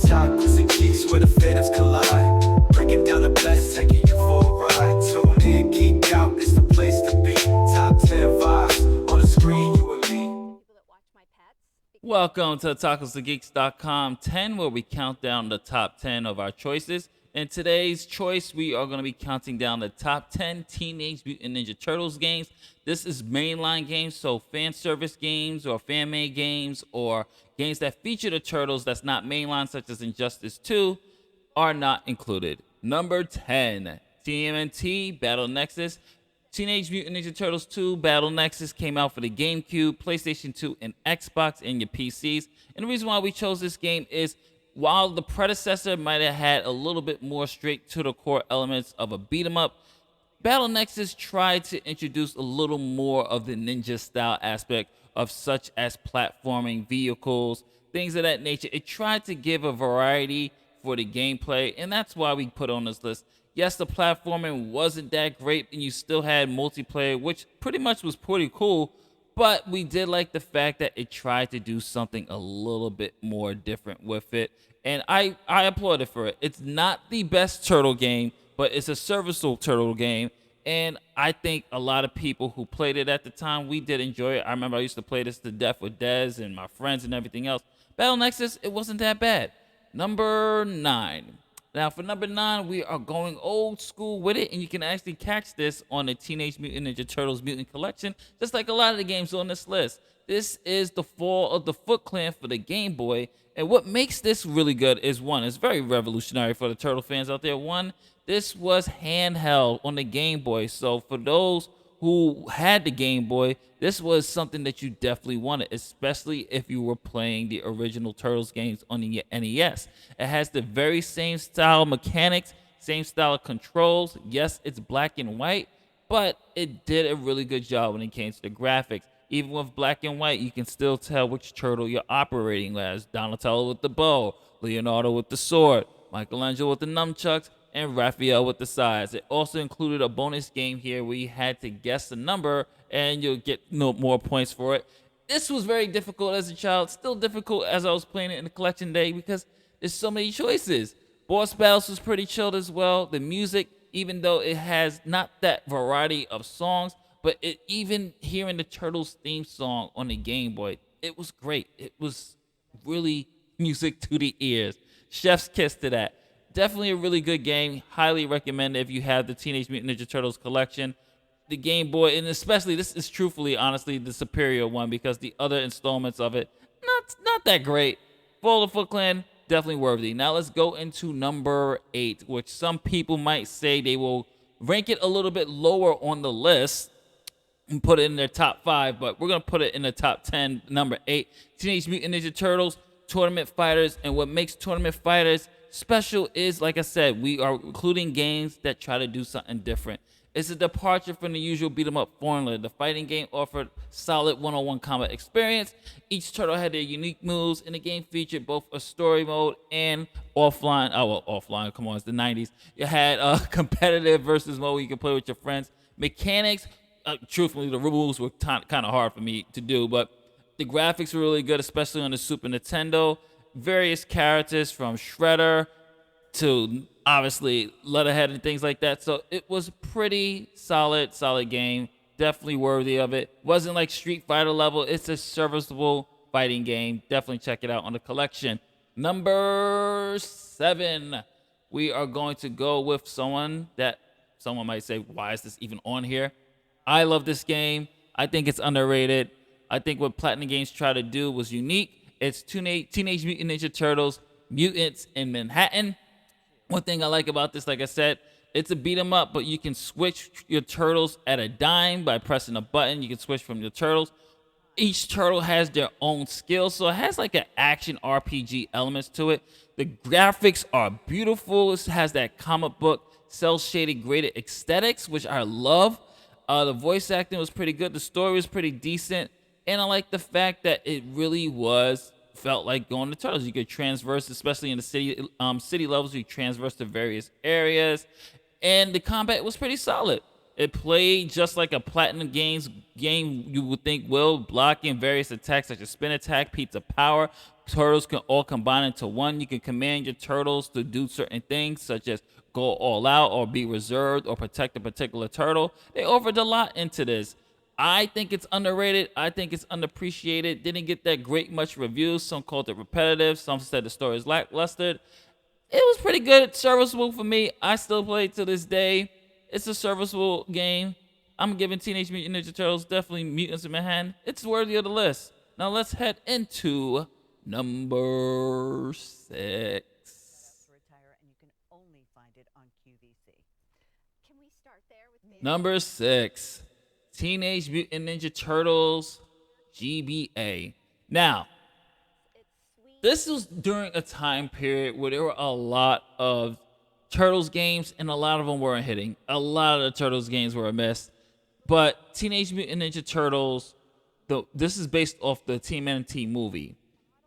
Toxic geeks where the phantoms collide. Breaking down the best, taking you for a ride. Tune in, geek out, it's the place to be. Top 10 vibes on the screen, you and me. Welcome to TacosToGeeks.com 10, where we count down the top 10 of our choices. In today's choice, we are going to be counting down the top 10 Teenage Mutant Ninja Turtles games. This is mainline games, so fan service games or fan-made games or games that feature the Turtles that's not mainline, such as Injustice 2, are not included. Number 10, TMNT Battle Nexus. Teenage Mutant Ninja Turtles 2 Battle Nexus came out for the GameCube, PlayStation 2, and Xbox, and your PCs. And the reason why we chose this game is while the predecessor might have had a little bit more straight-to-the-core elements of a beat-em-up, Battle Nexus tried to introduce a little more of the ninja-style aspect of such as platforming, vehicles, things of that nature. It tried to give a variety for the gameplay, and that's why we put on this list. Yes, the platforming wasn't that great, and you still had multiplayer, which pretty much was pretty cool, but we did like the fact that it tried to do something a little bit more different with it, and I applaud it for it. It's not the best Turtle game, but it's a serviceable Turtle game, and I think a lot of people who played it at the time, we did enjoy it. I remember I used to play this to death with Dez and my friends and everything else. Battle Nexus, it wasn't that bad. Number 9. Now, for number 9, we are going old school with it, and you can actually catch this on the Teenage Mutant Ninja Turtles Mutant Collection, just like a lot of the games on this list. This is the Fall of the Foot Clan for the Game Boy, and what makes this really good is, one, it's very revolutionary for the Turtle fans out there. One, this was handheld on the Game Boy, so for those who had the Game Boy, this was something that you definitely wanted, especially if you were playing the original Turtles games on the NES. It has the very same style mechanics, same style of controls. Yes, it's black and white, but it did a really good job when it came to the graphics. Even with black and white, you can still tell which turtle you're operating as. Donatello with the bow, Leonardo with the sword, Michelangelo with the nunchucks, and Raphael with the sides. It also included a bonus game here where you had to guess the number and you'll get no more points for it. This was very difficult as a child, still difficult as I was playing it in the collection day because there's so many choices. Boss battles was pretty chilled as well. The music, even though it has not that variety of songs, but even hearing the Turtles theme song on the Game Boy, it was great. It was really music to the ears. Chef's kiss to that. Definitely a really good game. Highly recommend it if you have the Teenage Mutant Ninja Turtles collection. The Game Boy, and especially this is truthfully, honestly, the superior one because the other installments of it, not that great. Fall of the Foot Clan, definitely worthy. Now let's go into number 8, which some people might say they will rank it a little bit lower on the list and put it in their top 5, but we're going to put it in the top 10, number 8. Teenage Mutant Ninja Turtles, Tournament Fighters, and what makes Tournament Fighters special is, like I said, we are including games that try to do something different. It's a departure from the usual beat-em-up formula. The fighting game offered solid one-on-one combat experience. Each turtle had their unique moves, and the game featured both a story mode and offline. Oh, well, offline, come on, it's the 90s. You had a competitive versus mode where you could play with your friends. Mechanics, truthfully, the rules were kind of hard for me to do, but the graphics were really good, especially on the Super Nintendo. Various characters from Shredder to obviously Leatherhead and things like that. So it was pretty solid game. Definitely worthy of it. Wasn't like Street Fighter level. It's a serviceable fighting game. Definitely check it out on the collection. Number 7. We are going to go with someone that someone might say, why is this even on here? I love this game. I think it's underrated. I think what Platinum Games tried to do was unique. It's Teenage Mutant Ninja Turtles, Mutants in Manhattan. One thing I like about this, like I said, it's a beat 'em up, but you can switch your turtles at a dime by pressing a button. You can switch from your turtles. Each turtle has their own skill, so it has like an action RPG elements to it. The graphics are beautiful. It has that comic book, cel-shaded graded aesthetics, which I love. The voice acting was pretty good. The story was pretty decent. And I like the fact that it really felt like going to Turtles. You could transverse, especially in the city levels, you transverse to various areas. And the combat was pretty solid. It played just like a Platinum Games game you would think will, blocking various attacks such as spin attack, pizza power. Turtles can all combine into one. You can command your turtles to do certain things such as go all out or be reserved or protect a particular turtle. They offered a lot into this. I think it's underrated. I think it's underappreciated. Didn't get that great much reviews. Some called it repetitive. Some said the story is lackluster. It was pretty good, serviceable for me. I still play it to this day. It's a serviceable game. I'm giving Teenage Mutant Ninja Turtles, definitely Mutants in Manhattan. It's worthy of the list. Now let's head into number 6. Number 6, Teenage Mutant Ninja Turtles GBA. Now, this was during a time period where there were a lot of Turtles games, and a lot of them weren't hitting. A lot of the Turtles games were a miss. But Teenage Mutant Ninja Turtles, this is based off the TMNT movie.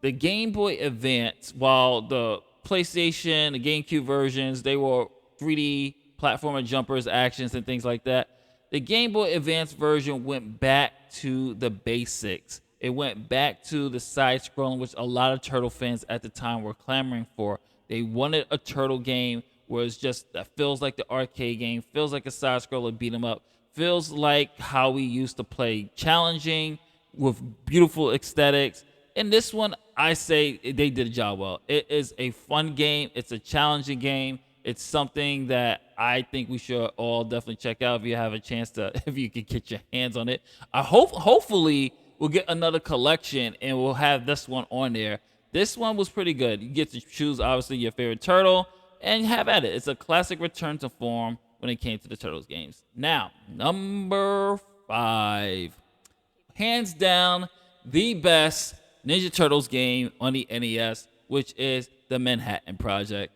The Game Boy Advance, while the PlayStation, the GameCube versions, they were 3D platformer jumpers, actions, and things like that. The Game Boy Advance version went back to the basics. It went back to the side-scrolling, which a lot of Turtle fans at the time were clamoring for. They wanted a Turtle game where it's just that feels like the arcade game, feels like a side-scroller beat 'em up, feels like how we used to play, challenging with beautiful aesthetics. And this one, I say they did a job well. It is a fun game. It's a challenging game. It's something that I think we should all definitely check out if you have a chance to, if you can get your hands on it. Hopefully we'll get another collection and we'll have this one on there. This one was pretty good. You get to choose, obviously, your favorite turtle and have at it. It's a classic return to form when it came to the Turtles games. Now, number 5. Hands down, the best Ninja Turtles game on the NES, which is the Manhattan Project.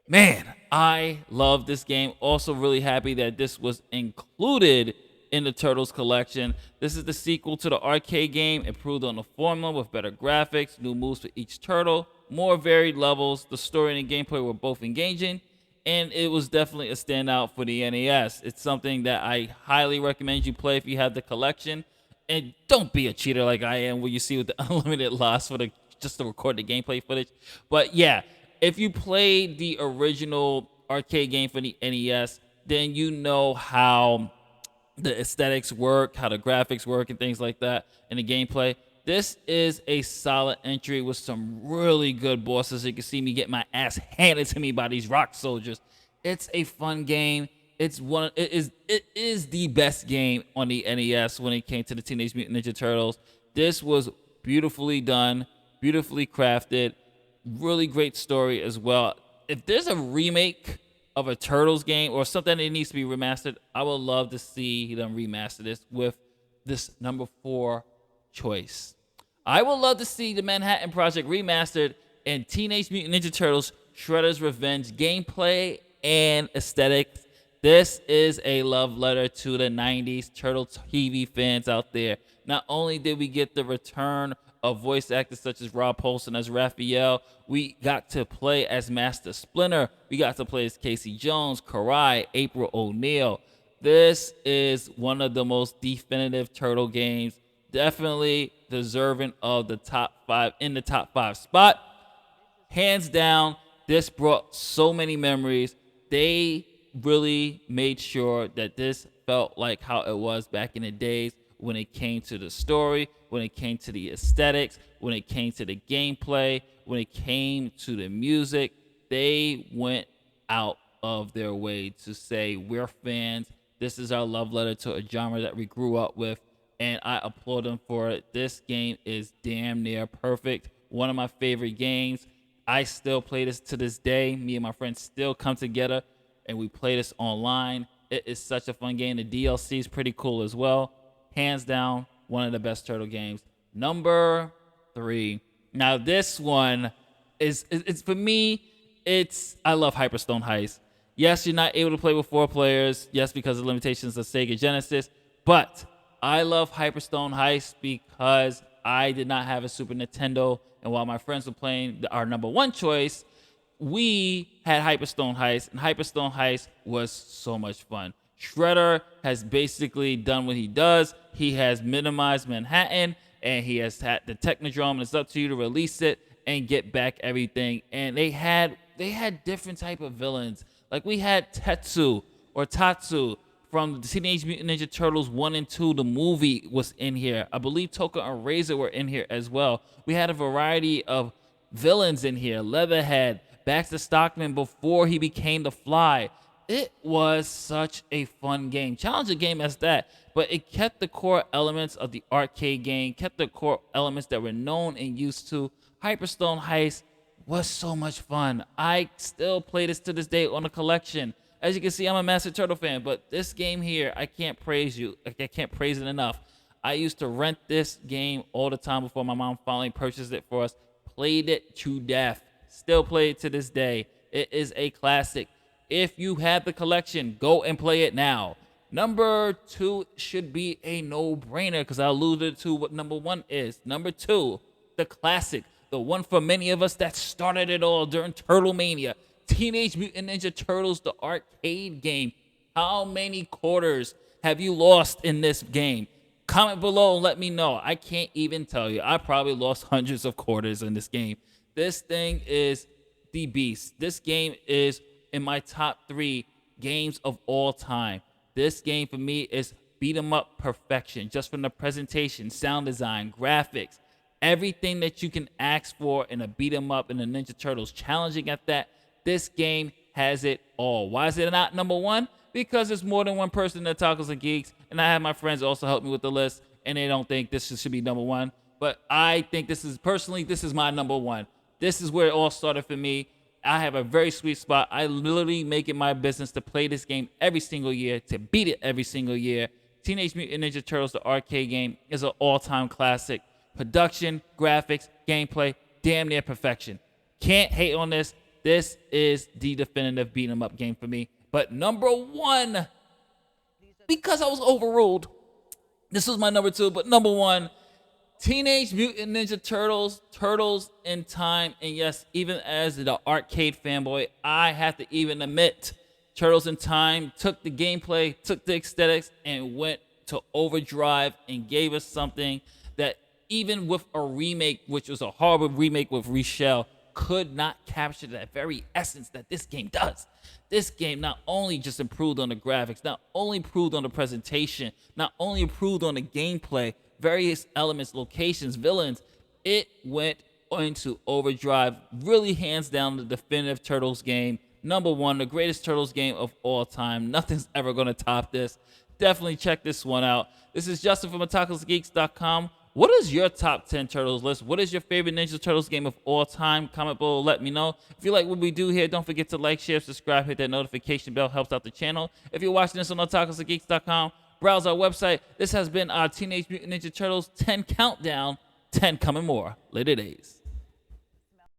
Man, I love this game. Also really happy that this was included in the Turtles collection. This is the sequel to the arcade game, improved on the formula with better graphics, new moves for each turtle, more varied levels. The story and the gameplay were both engaging, and it was definitely a standout for the NES. It's something that I highly recommend you play if you have the collection. And don't be a cheater like I am, where you see with the unlimited loss for just to record the gameplay footage. But yeah, if you played the original arcade game for the NES, then you know how the aesthetics work, how the graphics work, and things like that, and the gameplay. This is a solid entry with some really good bosses. You can see me get my ass handed to me by these rock soldiers. It's a fun game. It is the best game on the NES when it came to the Teenage Mutant Ninja Turtles. This was beautifully done, beautifully crafted, really great story as well. If there's a remake of a Turtles game or something that needs to be remastered, I would love to see them remaster this with this number 4 choice. I would love to see the Manhattan Project remastered and Teenage Mutant Ninja Turtles Shredder's Revenge gameplay and aesthetics. This is a love letter to the 90s Turtle TV fans out there. Not only did we get the return of voice actors such as Rob Paulson as Raphael, we got to play as Master Splinter. We got to play as Casey Jones, Karai, April O'Neil. This is one of the most definitive Turtle games. Definitely deserving of the top 5, in the top 5 spot. Hands down, this brought so many memories. They really made sure that this felt like how it was back in the days when it came to the story, when it came to the aesthetics, when it came to the gameplay, when it came to the music. They went out of their way to say, we're fans. This is our love letter to a genre that we grew up with, and I applaud them for it. This game is damn near perfect. One of my favorite games. I still play this to this day. Me and my friends still come together and we play this online. It is such a fun game. The DLC is pretty cool as well. Hands down, one of the best Turtle games. Number 3. Now this one it's for me, I love Hyperstone Heist. Yes, you're not able to play with 4 players. Yes, because of limitations of Sega Genesis. But I love Hyperstone Heist because I did not have a Super Nintendo. And while my friends were playing our number 1 choice, we had Hyperstone Heist, and Hyperstone Heist was so much fun. Shredder has basically done what he does. He has minimized Manhattan, and he has had the Technodrome, and it's up to you to release it and get back everything. And they had different type of villains. Like we had Tetsu or Tatsu from the Teenage Mutant Ninja Turtles 1 and 2. The movie was in here. I believe Toka and Razor were in here as well. We had a variety of villains in here. Leatherhead, Baxter Stockman before he became the Fly. It was such a fun game. Challenging game as that, but it kept the core elements of the arcade game, kept the core elements that we're known and used to. Hyperstone Heist was so much fun. I still play this to this day on a collection. As you can see, I'm a massive Turtle fan, but this game here, I can't praise it enough. I used to rent this game all the time before my mom finally purchased it for us. Played it to death. Still play it to this day. It is a classic. If you have the collection, go and play it now. Number 2 should be a no-brainer because I alluded to what number 1 is. Number 2, the classic, the one for many of us that started it all during Turtle Mania. Teenage Mutant Ninja Turtles, the arcade game. How many quarters have you lost in this game? Comment below and let me know. I can't even tell you. I probably lost hundreds of quarters in this game. This thing is the beast. This game is in my top 3 games of all time. This game for me is beat 'em up perfection, just from the presentation, sound design, graphics, everything that you can ask for in a beat 'em up in the Ninja Turtles. Challenging at that. This game has it all. Why is it not number 1? Because there's more than one person that Tacos and Geeks, and I have my friends also help me with the list, and they don't think this should be number 1. But I think this is my number 1. This is where it all started for me. I have a very sweet spot. I literally make it my business to play this game every single year, to beat it every single year. Teenage Mutant Ninja Turtles, the arcade game, is an all-time classic. Production, graphics, gameplay, damn near perfection. Can't hate on this. This is the definitive beat 'em up game for me. But number 1, because I was overruled, this was my number 2, but number 1, Teenage Mutant Ninja Turtles, Turtles in Time. And yes, even as the arcade fanboy, I have to even admit, Turtles in Time took the gameplay, took the aesthetics, and went to overdrive and gave us something that even with a remake, which was a horrible remake with Reshell, could not capture that very essence that this game does. This game not only just improved on the graphics, not only improved on the presentation, not only improved on the gameplay, various elements, locations, villains, it went into overdrive. Really hands down the definitive Turtles game. Number 1, the greatest Turtles game of all time. Nothing's ever going to top this. Definitely check this one out. This is Justin from TacosGeeks.com. What is your top 10 Turtles list? What is your favorite Ninja Turtles game of all time? Comment below, let me know. If you like what we do here, don't forget to like, share, subscribe, hit that notification bell, helps out the channel. If you're watching this on TacosGeeks.com, browse our website. This has been our Teenage Mutant Ninja Turtles 10 countdown, 10 coming more. Later days.